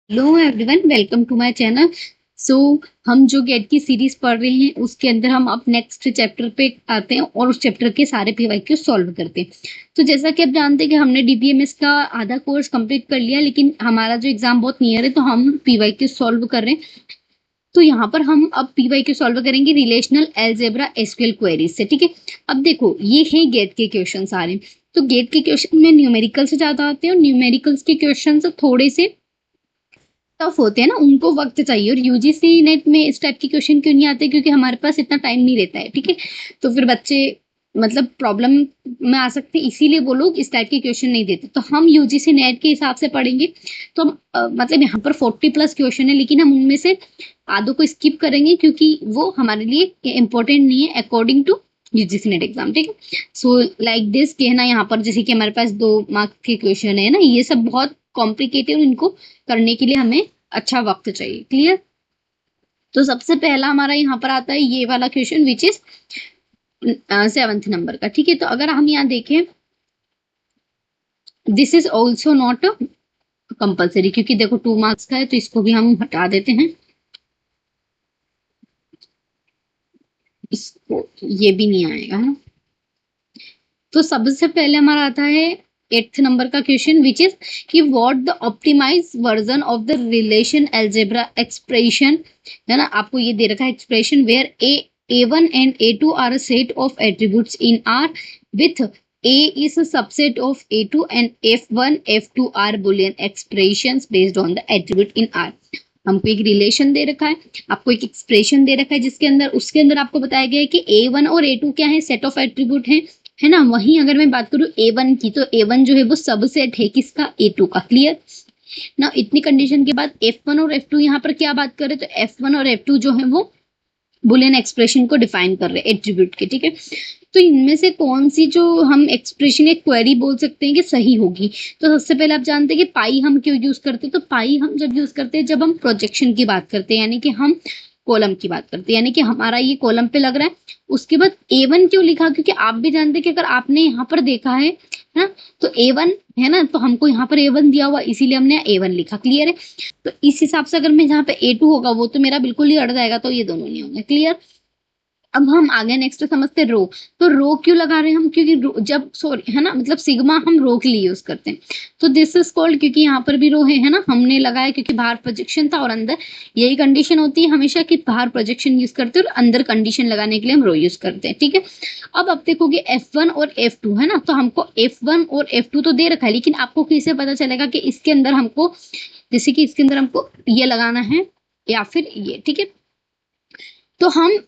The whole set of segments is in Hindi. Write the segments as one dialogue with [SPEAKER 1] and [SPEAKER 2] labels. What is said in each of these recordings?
[SPEAKER 1] Hello everyone, welcome to my channel. So हम जो गेट की सीरीज पढ़ रहे हैं उसके अंदर हम अब नेक्स्ट चैप्टर पे आते हैं और उस चैप्टर के सारे पीवाईक्यू सॉल्व करते हैं। तो जैसा कि आप जानते हैं कि हमने डीबीएमएस का आधा कोर्स कंप्लीट कर लिया, लेकिन हमारा जो एग्जाम बहुत नियर है तो हम पीवाईक्यू सॉल्व कर रहे हैं। तो यहाँ पर हम अब पीवाईक्यू सॉल्व करेंगे रिलेशनल अलजेब्रा एसक्यूएल क्वेरीज से। ठीक है, अब देखो ये है गेट के क्वेश्चन सारे। तो गेट के क्वेश्चन में न्यूमेरिकल से ज्यादा आते हैं और न्यूमेरिकल्स के क्वेश्चन थोड़े से टफ होते हैं ना, उनको वक्त चाहिए। और यूजीसी नेट में इस टाइप के क्वेश्चन क्यों नहीं आते? क्योंकि हमारे पास इतना टाइम नहीं रहता है। ठीक है, तो फिर बच्चे मतलब प्रॉब्लम में आ सकते हैं, इसीलिए वो लोग इस टाइप के क्वेश्चन नहीं देते। तो हम यूजीसी नेट के हिसाब से पढ़ेंगे। तो हम मतलब यहाँ पर 40+ क्वेश्चन है, लेकिन हम उनमें से आधों को स्किप करेंगे क्योंकि वो हमारे लिए इम्पोर्टेंट नहीं है according to UGC NET exam. ठीक है, सो लाइक दिस कहना यहाँ पर जैसे कि हमारे पास 2 मार्क्स के क्वेश्चन है ना, ये सब बहुत कॉम्प्लिकेटेड, इनको करने के लिए हमें अच्छा वक्त चाहिए। क्लियर? तो सबसे पहला हमारा यहाँ पर आता है ये वाला question which is 7th number का। ठीक है, तो अगर हम यहाँ देखें, this is also not compulsory, क्योंकि देखो 2 मार्क्स का है तो इसको भी हम हटा देते हैं। इसको ये भी नहीं आएगा है। तो सबसे पहले हमारा आता है 8th नंबर का क्वेश्चन विच इज कि what the optimize version of the relation algebra expression, है ना। आपको ये दे रखा है expression where A1 and A2 are a set of attributes in R with A is a subset of A2 and F1 F2 are Boolean expressions based on the attribute in R। हमको एक रिलेशन दे रखा है, आपको एक एक्सप्रेशन दे रखा है जिसके अंदर उसके अंदर आपको बताया गया है कि A1 और A2 क्या है, सेट ऑफ एट्रीब्यूट है ना। वहीं अगर मैं बात करूं A1 की, तो A1 जो है वो सबसेट है किसका? A2 का। क्लियर ना? इतनी कंडीशन के बाद F1 और F2 यहाँ पर क्या बात कर रहे, तो F1 और F2 जो है वो बुलियन एक्सप्रेशन को डिफाइन कर रहे हैं एट्रीब्यूट के। ठीक है, तो इनमें से कौन सी जो हम एक्सप्रेशन एक क्वेरी बोल सकते हैं कि सही होगी? तो सबसे पहले आप जानते हैं कि पाई हम क्यों यूज करते हैं। तो पाई हम जब यूज करते हैं जब हम प्रोजेक्शन की बात करते हैं, यानी कि हम कॉलम की बात करते हैं, यानी कि हमारा ये कॉलम पे लग रहा है। उसके बाद A1 क्यों लिखा? क्योंकि आप भी जानते हैं कि अगर आपने यहाँ पर देखा है ना, तो A1 है ना, तो हमको यहाँ पर A1 दिया हुआ, इसीलिए हमने A1 लिखा। क्लियर है? तो इस हिसाब से अगर मैं यहाँ पे A2 होगा वो तो मेरा बिल्कुल ही अड़ जाएगा, तो ये दोनों नहीं होंगे। क्लियर? अब हम आगे नेक्स्ट समझते रो। तो रो क्यों लगा रहे हैं हम? क्योंकि जब सॉरी है ना, मतलब सिग्मा हम रो के लिए यूज करते हैं। तो दिस इज कॉल्ड, क्योंकि यहाँ पर भी रो है ना, हमने लगाया क्योंकि बाहर प्रोजेक्शन था और अंदर यही कंडीशन होती है हमेशा कि बाहर प्रोजेक्शन यूज करते हैं और अंदर कंडीशन लगाने के लिए हम रो यूज करते हैं। ठीक है, अब देखोगे F1 और F2 है ना, तो हमको F1 और F2 तो दे रखा है, लेकिन आपको कैसे पता चलेगा कि इसके अंदर हमको, जैसे कि इसके अंदर हमको ये लगाना है या फिर ये। ठीक है, तो हम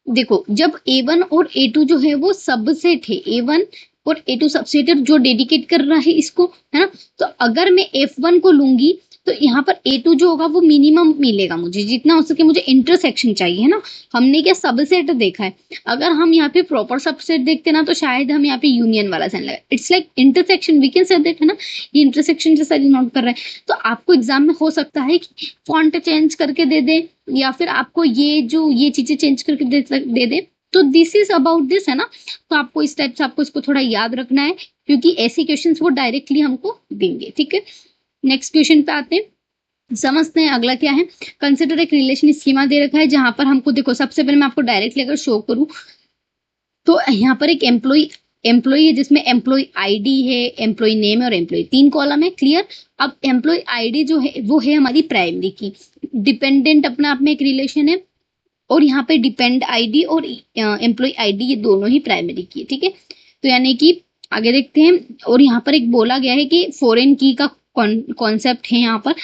[SPEAKER 1] देखो जब A1 और A2 जो है वो सबसेट है, A1 और A2 सबसेट जो डेडिकेट कर रहा है इसको, है ना। तो अगर मैं F1 को लूंगी तो यहाँ पर A2 जो होगा वो मिनिमम मिलेगा मुझे, जितना हो सके मुझे इंटरसेक्शन चाहिए, है ना। हमने क्या सबसेट देखा है, अगर हम यहाँ पे प्रॉपर सबसेट देखते ना तो शायद हम यहाँ पे यूनियन वाला साइन लगा। It's like intersection we can say that, है ना। ये इंटरसेक्शन जैसा डिनोट कर रहा है। तो आपको एग्जाम में हो सकता है कि फॉन्ट चेंज करके दे दे, या फिर आपको ये चीजें चेंज करके दे दे। तो दिस इज अबाउट दिस, है ना। तो आपको इस टाइप से आपको इसको थोड़ा याद रखना है, क्योंकि ऐसे क्वेश्चंस वो डायरेक्टली हमको देंगे। ठीक है, नेक्स्ट क्वेश्चन पे आते हैं, समझते हैं अगला क्या है। कंसिडर एक रिलेशन स्कीमा दे रखा है जहां पर हमको देखो, सबसे पहले मैं आपको डायरेक्टली अगर शो करूं तो यहाँ पर एक एम्प्लॉय है जिसमें एम्प्लॉय आईडी है, एम्प्लॉय नेम है और एम्प्लॉय 3 कॉलम है। क्लियर? अब एम्प्लॉय आईडी जो है वो है हमारी प्राइमरी की, डिपेंडेंट अपने आप में एक रिलेशन है, और यहाँ पे डिपेंड आईडी और एम्प्लॉय आईडी ये दोनों ही प्राइमरी की है। ठीक है, तो यानी कि आगे देखते हैं, और यहाँ पर एक बोला गया है कि फॉरेन की का कॉन्सेप्ट है यहाँ पर।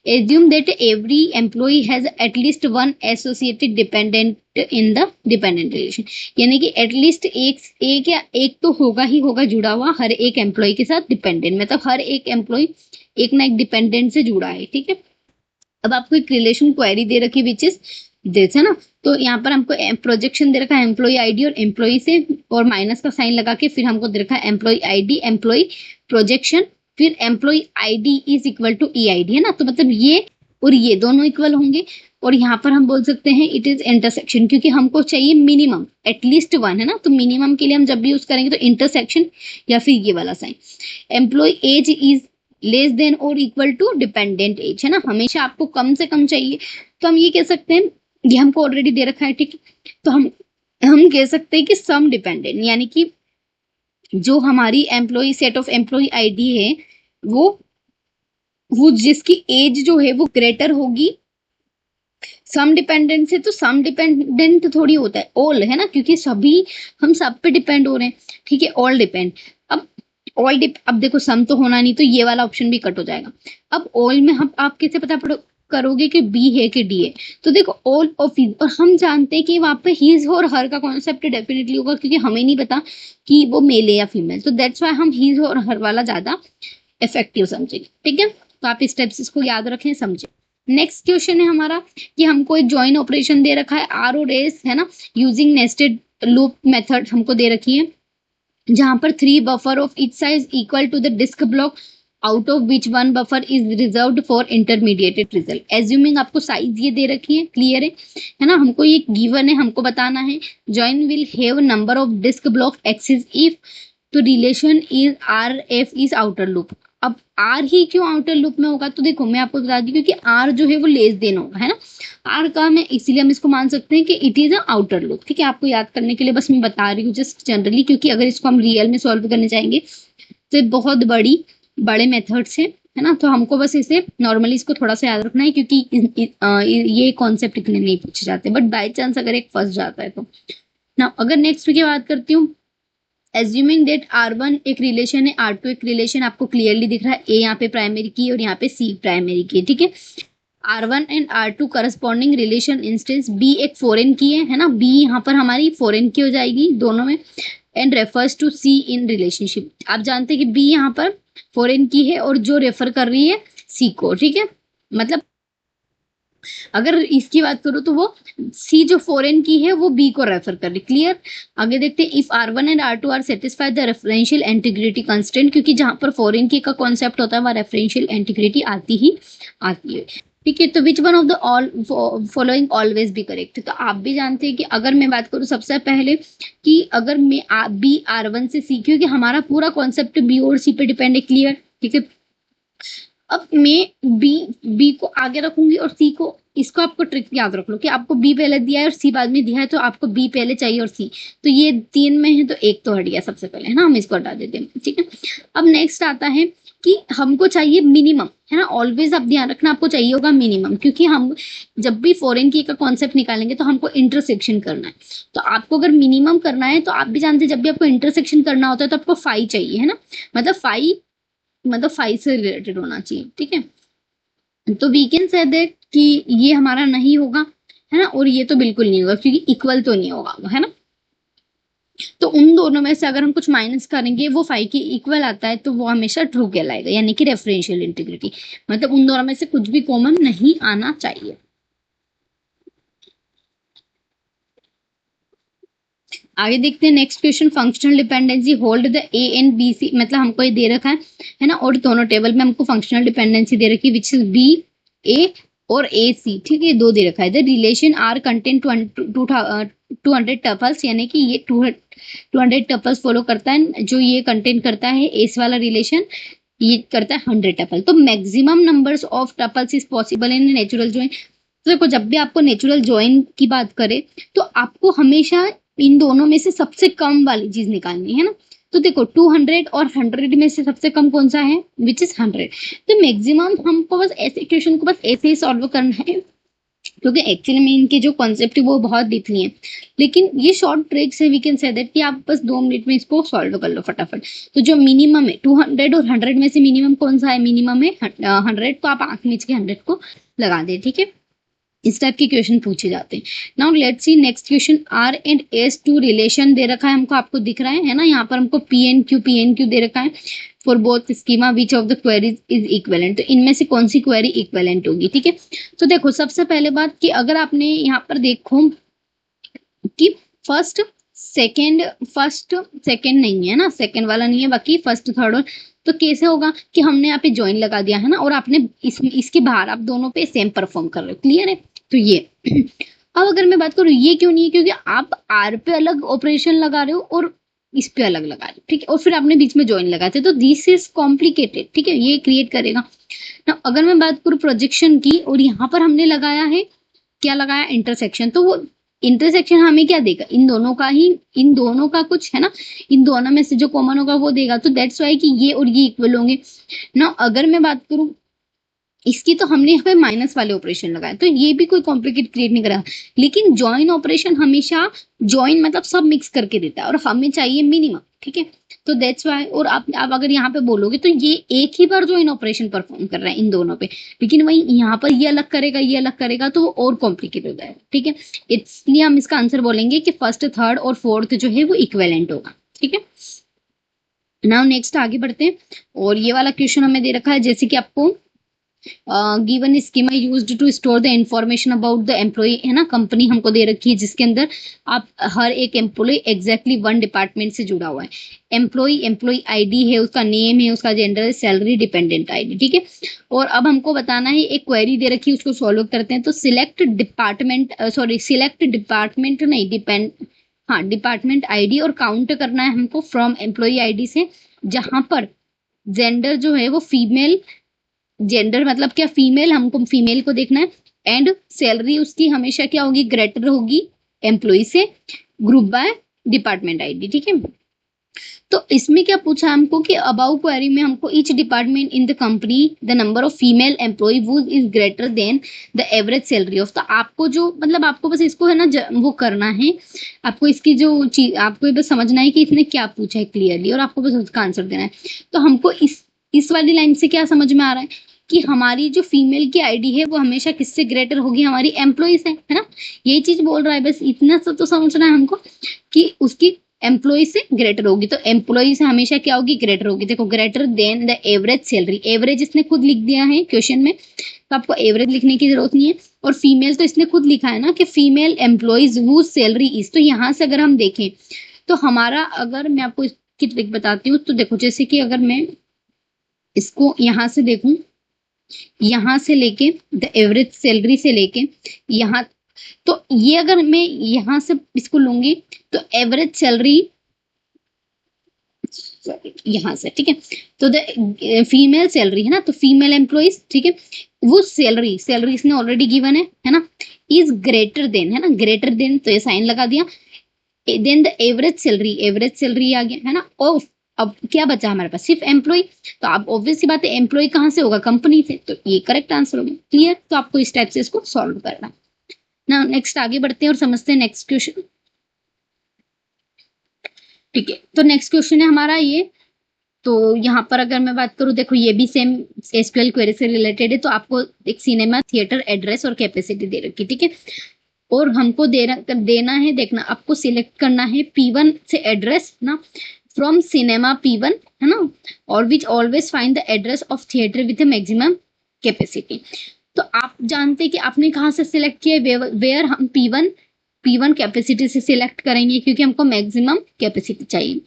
[SPEAKER 1] assume that every employee has at least one associated dependent in the dependent relation, यानी कि एटलीस्ट एक या एक तो होगा ही होगा जुड़ा हुआ हर एक एम्प्लॉय के साथ डिपेंडेंट, मतलब हर एक एम्प्लॉय एक ना एक डिपेंडेंट से जुड़ा है। ठीक है, अब आपको एक रिलेशन क्वेरी दे रखी विच इज दिस, है ना। तो यहाँ पर हमको प्रोजेक्शन दे रखा है एम्प्लॉय आईडी और एम्प्लॉय से, और माइनस का साइन लगा के फिर हमको दे रखा है एम्प्लॉय आईडी एम्प्लॉय प्रोजेक्शन, फिर employee ID is equal to E ID, है ना। तो मतलब ये और ये दोनों इक्वल होंगे, और यहाँ पर हम बोल सकते हैं इट इज इंटरसेक्शन, क्योंकि हमको चाहिए मिनिमम एटलीस्ट वन, है ना। तो मिनिमम के लिए हम जब भी यूज करेंगे तो इंटरसेक्शन या फिर ये वाला sign. Employee age is less than और इक्वल टू डिपेंडेंट एज, है ना, हमेशा आपको कम से कम चाहिए। तो हम ये कह सकते हैं, ये हमको ऑलरेडी दे रखा है, ठीक है, तो हम कह सकते हैं कि सम डिपेंडेंट, यानी कि जो हमारी employee set of employee ID है वो जिसकी एज जो है वो ग्रेटर होगी सम डिपेंडेंट से। तो सम डिपेंडेंट थोड़ी होता है ऑल, है ना, क्योंकि सभी हम सब पे डिपेंड हो रहे हैं, ठीक है, ऑल डिपेंड। अब अब देखो सम तो होना नहीं, तो ये वाला ऑप्शन भी कट हो जाएगा। अब ऑल में हम आप कैसे पता करोगे कि बी है कि डी है? तो देखो ऑल ऑफ हिज, और हम जानते हैं कि वहां पे हिज और हर का कॉन्सेप्ट डेफिनेटली होगा, क्योंकि हमें नहीं पता कि वो मेल है या फीमेल, तो दैट्स वाई हम हिज और हर वाला ज्यादा इफेक्टिव समझेंगे, ठीक है। तो आप स्टेप्स इसको याद रखें, समझे। नेक्स्ट क्वेश्चन है हमारा कि हमको एक जॉइन ऑपरेशन दे रखा है आर और एस, है ना, यूजिंग नेस्टेड लूप मेथड हमको दे रखी है, जहां पर 3 buffer of each size equal to the disk block out of which 1 buffer is reserved for intermediated result. Assuming आपको साइज ये दे रखी है, क्लियर है ना, हमको ये गिवन है, हमको बताना है join will have number of disk block access if, तो relation is R F is outer loop. अब आर ही क्यों आउटर लूप में होगा? तो देखो मैं आपको बता दी, क्योंकि आर जो है वो लेस देन होगा, है ना, आर का मैं इसीलिए हम इसको मान सकते हैं कि it is a outer loop, ठीक है। आपको याद करने के लिए बस मैं बता रही हूँ जस्ट जनरली, क्योंकि अगर इसको हम रियल में सॉल्व करने जाएंगे तो ये बहुत बड़े मेथड्स है ना, तो हमको बस इसे नॉर्मली इसको थोड़ा सा याद रखना है, क्योंकि ये कॉन्सेप्ट इतने नहीं पूछे जाते, बट बाई चांस अगर एक फंस जाता है तो ना। अगर नेक्स्ट की बात करती हूँ, एज्यूमिंग दैट R1 एक रिलेशन है, R2 एक रिलेशन, आपको क्लियरली दिख रहा है, ए यहाँ पे प्राइमरी की और यहाँ पे सी प्राइमरी की, ठीक है। R1 and R2 corresponding relation instance, B एक फॉरेन की है ना, बी यहाँ पर हमारी फॉरेन की हो जाएगी दोनों में, and refers to C in relationship. आप जानते हैं कि बी यहाँ पर फॉरेन की है और जो रेफर कर रही है सी को, ठीक है, मतलब अगर इसकी बात करूं तो वो सी जो फॉरेन की है वो बी को रेफर कर रही, क्लियर। आगे देखते हैं, if R1 and R2 are satisfied the referential integrity constraint, क्योंकि जहां पर फॉरेन की का कॉन्सेप्ट होता है वहां रेफरेंशियल इंटीग्रिटी आती है, ठीक है। तो which one of the all following always be correct, तो आप भी जानते हैं कि अगर मैं बात करूं सबसे पहले कि अगर मैं बी R1 से सी, क्योंकि हमारा पूरा कॉन्सेप्ट बी और सी पे डिपेंड है, क्लियर, ठीक है। अब मैं बी को आगे रखूंगी और सी को, इसको आपको ट्रिक याद रख लो कि आपको बी पहले दिया है और सी बाद में दिया है, तो आपको बी पहले चाहिए और सी, तो ये 3 में है तो एक तो हट गया सबसे पहले, है ना, हम इसको हटा देते हैं, ठीक है। अब नेक्स्ट आता है कि हमको चाहिए मिनिमम, है ना, ऑलवेज आप ध्यान रखना आपको चाहिए होगा मिनिमम, क्योंकि हम जब भी फॉरेन की का कॉन्सेप्ट निकालेंगे तो हमको इंटरसेक्शन करना है, तो आपको अगर मिनिमम करना है तो आप भी जानते हैं जब भी आपको इंटरसेक्शन करना होता है तो आपको 5 चाहिए, है ना, मतलब 5 से रिलेटेड होना चाहिए, ठीक है। तो वी कैन से दैट कि ये हमारा नहीं होगा, है ना, और ये तो बिल्कुल नहीं होगा क्योंकि इक्वल तो नहीं होगा, है ना। तो उन दोनों में से अगर हम कुछ माइनस करेंगे वो 5 के इक्वल आता है तो वो हमेशा ट्रू कहलाएगा, यानी कि रेफरेंशियल इंटीग्रिटी, मतलब उन दोनों में से कुछ भी कॉमन नहीं आना चाहिए। आगे देखते हैं next question, functional dependency hold the A and B C, मतलब हमको ये दे रखा है ना, और दोनों टेबल में हमको फंक्शनल डिपेंडेंसी दे रखी है विच इज बी ए और ए सी, ठीक है, दो दे रखा है। The relation are content 200 tuples, यानी कि ये 200 टपल्स फॉलो करता है, जो ये कंटेंट करता है एस वाला रिलेशन, ये करता है 100 टपल। तो maximum numbers of tuples is possible in natural join. तो देखो जब भी आपको नेचुरल ज्वाइन की बात करे तो आपको हमेशा इन दोनों में से सबसे कम वाली चीज निकालनी है ना, तो देखो 200 और 100 में से सबसे कम कौन सा है, विच इज 100। तो मैक्सिमम हमको बस ऐसे क्वेश्चन को बस ऐसे ही सॉल्व करना है, क्योंकि एक्चुअली में इनके जो कॉन्सेप्ट है वो बहुत डीपली है, लेकिन ये शॉर्ट ट्रिक्स है, वी कैन से दैट कि आप बस 2 मिनट में इसको सॉल्व कर लो फटाफट। तो जो मिनिमम है 200 और 100 में से मिनिमम कौन सा है, मिनिमम है 100, तो आप आंख नीचे के 100 को लगा दे, ठीक है। इस टाइप के क्वेश्चन पूछे जाते हैं। Now let's see next question, R and S two relation दे रखा है हमको, आपको दिख रहा है ना, यहाँ पर हमको पी एन क्यू दे रखा है for both schema which of the queries is equivalent, तो इनमें से कौन सी क्वेरी इक्वेलेंट होगी, ठीक है। तो देखो सबसे पहले बात कि अगर आपने यहाँ पर देखो कि फर्स्ट सेकंड नहीं है ना, सेकंड वाला नहीं है, बाकी फर्स्ट थर्ड और, तो कैसे होगा कि हमने यहाँ पे ज्वाइन लगा दिया है ना, और आपने इसके बाहर आप दोनों पे सेम परफॉर्म कर रहे हो, क्लियर है, तो ये अब अगर मैं बात करूं ये क्यों नहीं है, क्योंकि आप आर पे अलग ऑपरेशन लगा रहे हो और इस पे अलग लगा दो, ठीक है, और फिर आपने बीच में ज्वाइन लगाते, तो दिस इज कॉम्प्लिकेटेड, ठीक है, ये क्रिएट करेगा ना। अगर मैं बात करूँ प्रोजेक्शन की, और यहाँ पर हमने लगाया है, क्या लगाया, इंटरसेक्शन, तो वो इंटरसेक्शन हमें क्या देगा, इन दोनों का ही, इन दोनों का कुछ है ना, इन दोनों में से जो कॉमन होगा वो देगा, तो दैट्स वाई कि ये और ये इक्वल होंगे ना। अगर मैं बात करूं इसकी, तो हमने यहाँ पे माइनस वाले ऑपरेशन लगाए, तो ये भी कोई कॉम्प्लिकेट क्रिएट नहीं करा। लेकिन ज्वाइन ऑपरेशन हमेशा ज्वाइन मतलब सब मिक्स करके देता है, और हमें चाहिए मिनिमम, ठीक है, तो दैट्स वाई। और आप अगर यहाँ पे बोलोगे तो ये एक ही बार ज्वाइन ऑपरेशन परफॉर्म कर रहा है इन दोनों पे, लेकिन वही यहाँ पर ये अलग करेगा, ये अलग करेगा, तो वो और कॉम्प्लिकेट हो जाएगा, ठीक है। इसलिए हम इसका आंसर बोलेंगे कि फर्स्ट, थर्ड और फोर्थ जो है वो इक्वेलेंट होगा, ठीक है। नाउ नेक्स्ट आगे बढ़ते हैं, और ये वाला क्वेश्चन हमें दे रखा है, जैसे कि आपको given schema used to store the information about the employee, है ना, कंपनी हमको दे रखी है जिसके अंदर आप हर एक एम्प्लॉय एग्जैक्टली वन डिपार्टमेंट से जुड़ा हुआ है। एम्प्लॉय आईडी है, उसका नेम है, उसका जेंडर है, सैलरी, डिपेंडेंट आईडी, ठीक है। और अब हमको बताना है, एक क्वेरी दे रखी है, उसको सॉल्व करते हैं। तो सिलेक्ट डिपार्टमेंट, सिलेक्ट डिपार्टमेंट नहीं, डिपेंड, हाँ, डिपार्टमेंट आईडी, और काउंट करना है हमको फ्रॉम एम्प्लॉय आईडी से, जहां पर जेंडर जो है वो फीमेल, जेंडर मतलब क्या, फीमेल, हमको फीमेल को देखना है, एंड सैलरी उसकी हमेशा क्या होगी, ग्रेटर होगी एम्प्लॉय से, ग्रुप बाय डिपार्टमेंट आईडी, ठीक है। तो इसमें क्या पूछा हमको कि अबाउ क्वेरी में हमको each department in the company the number of female employee वो is greater than the average salary of, तो आपको जो मतलब आपको बस इसको है ना वो करना है, आपको इसकी जो चीज आपको बस समझना है कि इसने क्या पूछा है क्लियरली, और आपको बस उसका आंसर देना है। तो हमको इस वाली लाइन से क्या समझ में आ रहा है कि हमारी जो फीमेल की आईडी है वो हमेशा किससे ग्रेटर होगी, हमारी एम्प्लॉय से, है ना, यही चीज बोल रहा है, बस इतना सा तो समझना है हमको कि उसकी एम्प्लॉय से ग्रेटर होगी, तो एम्प्लॉय से हमेशा क्या होगी, ग्रेटर होगी। देखो, greater than the average salary, average इसने खुद लिख दिया है क्वेश्चन में, तो आपको एवरेज लिखने की जरूरत नहीं है। और फीमेल तो इसने खुद लिखा है ना कि female employees who salary is, तो यहाँ से अगर हम देखें तो हमारा, अगर मैं आपको इसकी ट्रिक बताती हूँ, तो देखो, जैसे कि अगर मैं इसको यहाँ से देखूं, यहाँ से लेके द एवरेज सैलरी से लेके यहाँ, तो ये अगर मैं यहाँ से इसको लूंगी तो एवरेज सैलरी यहाँ से, ठीक है, तो द फीमेल सैलरी है ना, तो फीमेल एम्प्लॉइज, ठीक है, वो सैलरी इसने ऑलरेडी गिवन है ना, इज ग्रेटर देन, है ना, ग्रेटर देन, तो ये साइन लगा दिया, देन द एवरेज सैलरी आ गया, है ना। और अब क्या बचा हमारे पास, सिर्फ एम्प्लॉय, तो आप ऑब्वियस सी बात है एम्प्लॉय कहाँ से होगा, कंपनी से, तो ये करेक्ट आंसर होगा, क्लियर। तो आपको इस टाइप से इसको सॉल्व करना है ना। नेक्स्ट आगे बढ़ते हैं और समझते हैं नेक्स्ट क्वेश्चन, ठीक है। तो नेक्स्ट क्वेश्चन है हमारा ये, तो यहाँ पर अगर मैं बात करूँ, देखो ये भी सेम एसक्यूएल क्वेरी से रिलेटेड है, तो आपको एक सिनेमा थिएटर एड्रेस और कैपेसिटी दे रखी, ठीक है, और हमको देना है, देखना, आपको सिलेक्ट करना है P1 से एड्रेस ना, फ्रॉम सिनेमा P1, है ना, और which always find the address of theatre with maximum capacity. तो आप जानते हैं कि आपने कहाँ से सिलेक्ट किया, वेयर हम P1 कैपेसिटी से सिलेक्ट करेंगे, क्योंकि हमको मैक्सिमम कैपेसिटी चाहिए।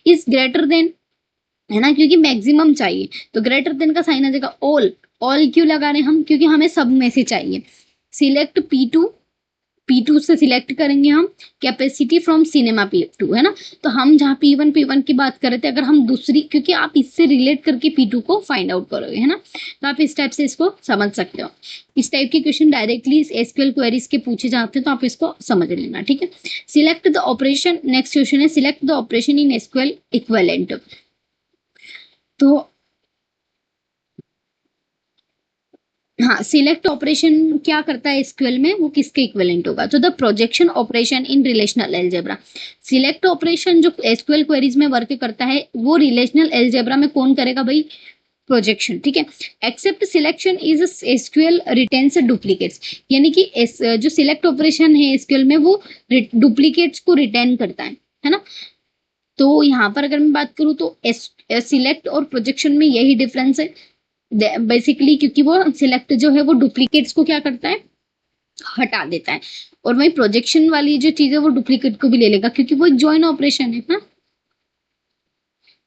[SPEAKER 1] इज ग्रेटर देन, है ना, क्योंकि मैक्सिमम चाहिए, तो ग्रेटर देन का साइन आ जाएगा। ऑल क्यों लगा रहे हैं हम, क्योंकि हमें सब में से चाहिए। सिलेक्ट P2 से सिलेक्ट करेंगे हम कैपेसिटी फ्रॉम सिनेमा P2, है ना, तो हम जहाँ P1 की बात कर रहे थे, अगर हम दूसरी, क्योंकि आप इससे रिलेट करके P2 को फाइंड आउट करोगे, है ना, तो आप इस टाइप से इसको समझ सकते हो। इस टाइप के क्वेश्चन डायरेक्टली एसक्यूएल क्वेरीज के पूछे जाते हैं, तो आप इसको समझ लेना, ठीक है। Select the operation, next question है select the operation in SQL equivalent. तो हाँ, सिलेक्ट ऑपरेशन क्या करता है एसक्यूएल में, वो किसके इक्विवेलेंट होगा, तो the projection operation in relational algebra. Select operation जो एसक्यूएल क्वेरीज में वर्क करता है, वो रिलेशनल अलजेब्रा में कौन करेगा भाई, प्रोजेक्शन, ठीक है। Except selection is SQL retains duplicates, यानी कि जो सिलेक्ट ऑपरेशन है एसक्यूएल में, वो डुप्लीकेट्स को रिटेन करता है ना। तो यहाँ पर अगर मैं बात करूँ तो सिलेक्ट और प्रोजेक्शन में यही डिफरेंस है बेसिकली, क्योंकि वो सिलेक्ट जो है वो डुप्लीकेट्स को क्या करता है, हटा देता है, और वही प्रोजेक्शन वाली जो चीज है वो डुप्लीकेट को भी ले लेगा, क्योंकि वो एक जॉइन ऑपरेशन है ना,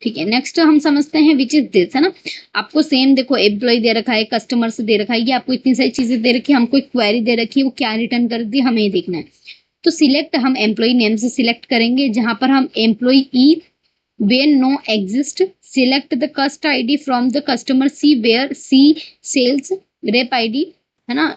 [SPEAKER 1] ठीक है। नेक्स्ट हम समझते हैं विच इज दिस, है ना, आपको सेम देखो एम्प्लॉय दे रखा है, कस्टमर से दे रखा है, ये आपको इतनी सारी चीजें दे रखी है, हमको एक क्वेरी दे रखी है, वो क्या रिटर्न कर दी हमें देखना है। तो सिलेक्ट हम एम्प्लॉय नेम से सिलेक्ट करेंगे, जहां पर हम employee E where no exist, select the cust ID from the customer C where C sales rep ID, है ना,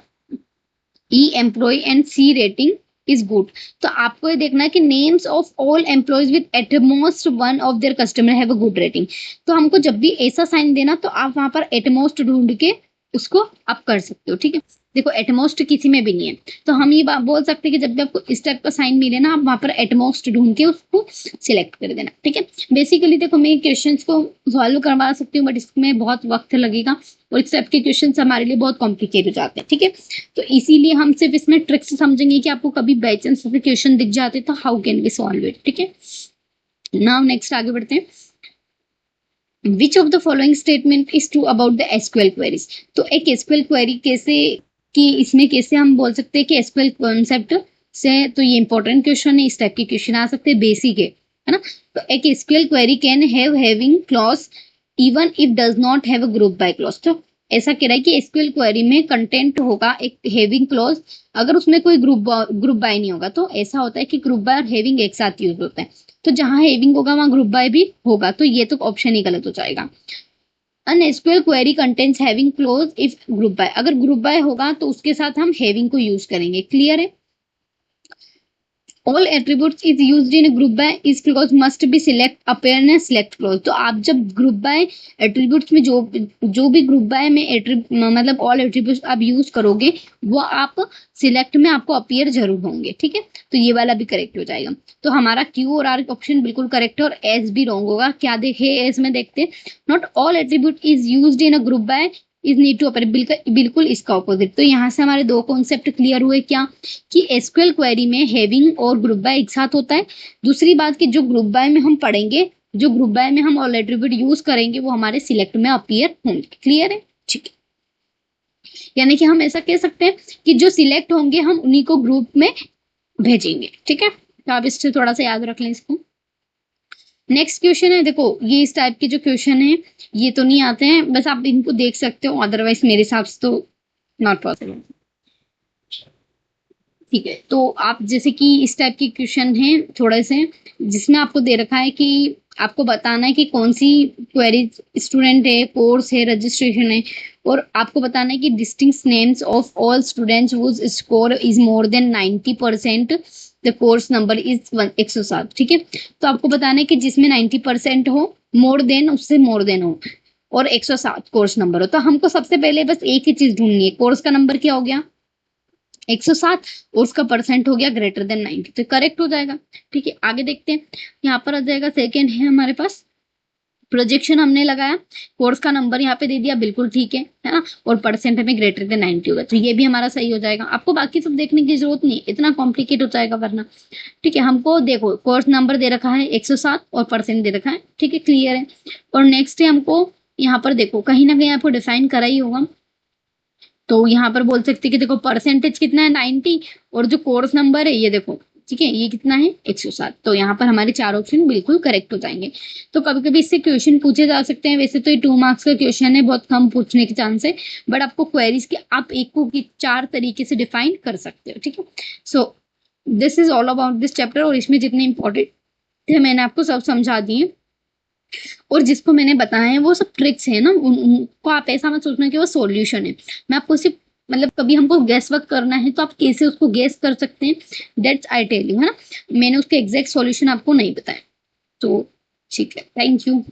[SPEAKER 1] E employee and C rating is good. तो आपको ये देखना है कि names of all employees with at most one of their customer have a good rating. तो हमको जब भी ऐसा साइन देना तो आप वहां पर एटमोस्ट ढूंढ के उसको आप कर सकते हो, ठीक है। देखो एटमोस्ट किसी में भी नहीं है, तो हम ये बात बोल सकते हैं कि जब भी आपको इस टाइप का साइन मिले ना, आप वहां पर एटमोस्ट ढूंढ के उसको सिलेक्ट कर देना, ठीक है। बेसिकली देखो मैं क्वेश्चंस को सॉल्व करवा सकती हूँ, बट इसमें बहुत वक्त लगेगा और इस टाइप के क्वेश्चन हमारे लिए बहुत कॉम्प्लिकेट हो जाते हैं, ठीक है। तो इसीलिए हम सिर्फ इसमें ट्रिक्स समझेंगे कि आपको कभी बाई चांस क्वेश्चन दिख जाते तो how can we solve it, ठीक है। नाउ नेक्स्ट आगे बढ़ते हैं। Which of the following statement is true about the SQL queries. तो एक एसक्यूएल क्वेरी कैसे कि इसमें कैसे हम बोल सकते हैं कि एसक्यूएल कॉन्सेप्ट से, तो ये इंपॉर्टेंट क्वेश्चन है, इस टाइप के क्वेश्चन आ सकते हैं, बेसिक है ना। तो एक SQL query can have having clause even if does not have a group by clause. तो ऐसा कह रहा है कि एसक्यूएल क्वेरी में कंटेंट होगा एक हैविंग क्लॉज, अगर उसमें कोई ग्रुप बाय नहीं होगा। तो ऐसा होता है कि ग्रुप बाय और हैविंग एक साथ यूज होता है, तो जहां हैविंग होगा वहां ग्रुप बाय भी होगा, तो ये तो ऑप्शन ही गलत हो जाएगा। An SQL query contains having clause if group by, अगर ग्रुप बाय होगा तो उसके साथ हम हैविंग को यूज करेंगे, क्लियर है। All attributes is used in group by is clause must be select appear select clause. तो आप जब ग्रुप बाय एट्रीब्यूट्स में जो भी ग्रुप बाय में मतलब ऑल एट्रीब्यूट्स आप यूज करोगे वो आप सिलेक्ट में आपको अपीयर जरूर होंगे, ठीक है। तो ये वाला भी करेक्ट हो जाएगा। तो हमारा क्यू और आर ऑप्शन बिल्कुल करेक्ट है और एस भी रॉन्ग होगा। क्या देखे एस में, देखते हैं, not all attribute is used in a group by is need to appear, बिल्कुल इसका ऑपोजिट। तो यहाँ से हमारे दो कॉन्सेप्ट क्लियर हुए, क्या कि एसक्यूएल क्वेरी में हैविंग और ग्रुप बाय एक साथ होता है। दूसरी बात कि जो ग्रुप बाय में हम पढ़ेंगे, जो ग्रुप बाय में हम ऑल एट्रीब्यूट यूज करेंगे वो हमारे सिलेक्ट में अपीयर होंगे, क्लियर है, ठीक है। यानी कि हम ऐसा कह सकते हैं कि जो सिलेक्ट होंगे हम उन्हीं को ग्रुप में भेजेंगे, ठीक है। तो आप इससे थोड़ा सा याद रख लें इसको। नेक्स्ट क्वेश्चन है, देखो ये इस टाइप के जो क्वेश्चन है ये तो नहीं आते हैं, बस आप इनको देख सकते हो, अदरवाइज मेरे हिसाब से तो नॉट पॉसिबल, ठीक है। तो आप जैसे कि इस टाइप के क्वेश्चन हैं थोड़े से, जिसमें आपको दे रखा है कि आपको बताना है कि कौन सी क्वेरी स्टूडेंट है, कोर्स है, रजिस्ट्रेशन है, और आपको बताना है कि distinct names of all students whose score is more than 90%, the course number is 107, ठीक है। तो आपको बताना है कि जिसमें 90% हो, मोर देन, उससे मोर देन हो, और 107 कोर्स नंबर हो। तो हमको सबसे पहले बस एक ही चीज ढूंढनी है, कोर्स का नंबर क्या हो गया 107 और उसका परसेंट हो गया ग्रेटर देन 90, तो करेक्ट हो जाएगा, ठीक है। आगे देखते हैं, यहाँ पर आ जाएगा सेकेंड है हमारे पास प्रोजेक्शन हमने लगाया, कोर्स का नंबर यहाँ पे दे दिया, बिल्कुल ठीक है ना, और परसेंट हमें ग्रेटर देन 90 होगा, तो ये भी हमारा सही हो जाएगा। आपको बाकी सब देखने की जरूरत नहीं, इतना कॉम्प्लिकेट हो जाएगा वरना, ठीक है। हमको देखो कोर्स नंबर दे रखा है 107 और परसेंट दे रखा है, ठीक है, क्लियर है। और नेक्स्ट है, हमको यहाँ पर देखो कहीं ना कहीं आपको डिफाइन करा ही होगा, तो यहाँ पर बोल सकते कि देखो परसेंटेज कितना है 90, और जो कोर्स नंबर है ये देखो, ठीक है, ये कितना है 107। तो यहाँ पर हमारे चार ऑप्शन बिल्कुल करेक्ट हो जाएंगे। तो कभी कभी इससे क्वेश्चन पूछे जा सकते हैं, वैसे तो ये 2 मार्क्स का क्वेश्चन है, बहुत कम पूछने के चांस है, बट आपको क्वेरीज के आप एक को की 4 तरीके से डिफाइन कर सकते हो, ठीक है। So this is all about this chapter, और इसमें जितने इंपॉर्टेंट थे मैंने आपको सब समझा दिए, और जिसको मैंने बताया है वो सब ट्रिक्स है ना, उनको आप ऐसा मत सोचना कि वो सॉल्यूशन है। मैं आपको सिर्फ मतलब कभी हमको गैस वर्क करना है तो आप कैसे उसको गैस कर सकते हैं, दैट्स आई टेल यू, है ना। मैंने उसके एग्जैक्ट सॉल्यूशन आपको नहीं बताया, तो ठीक है, थैंक यू।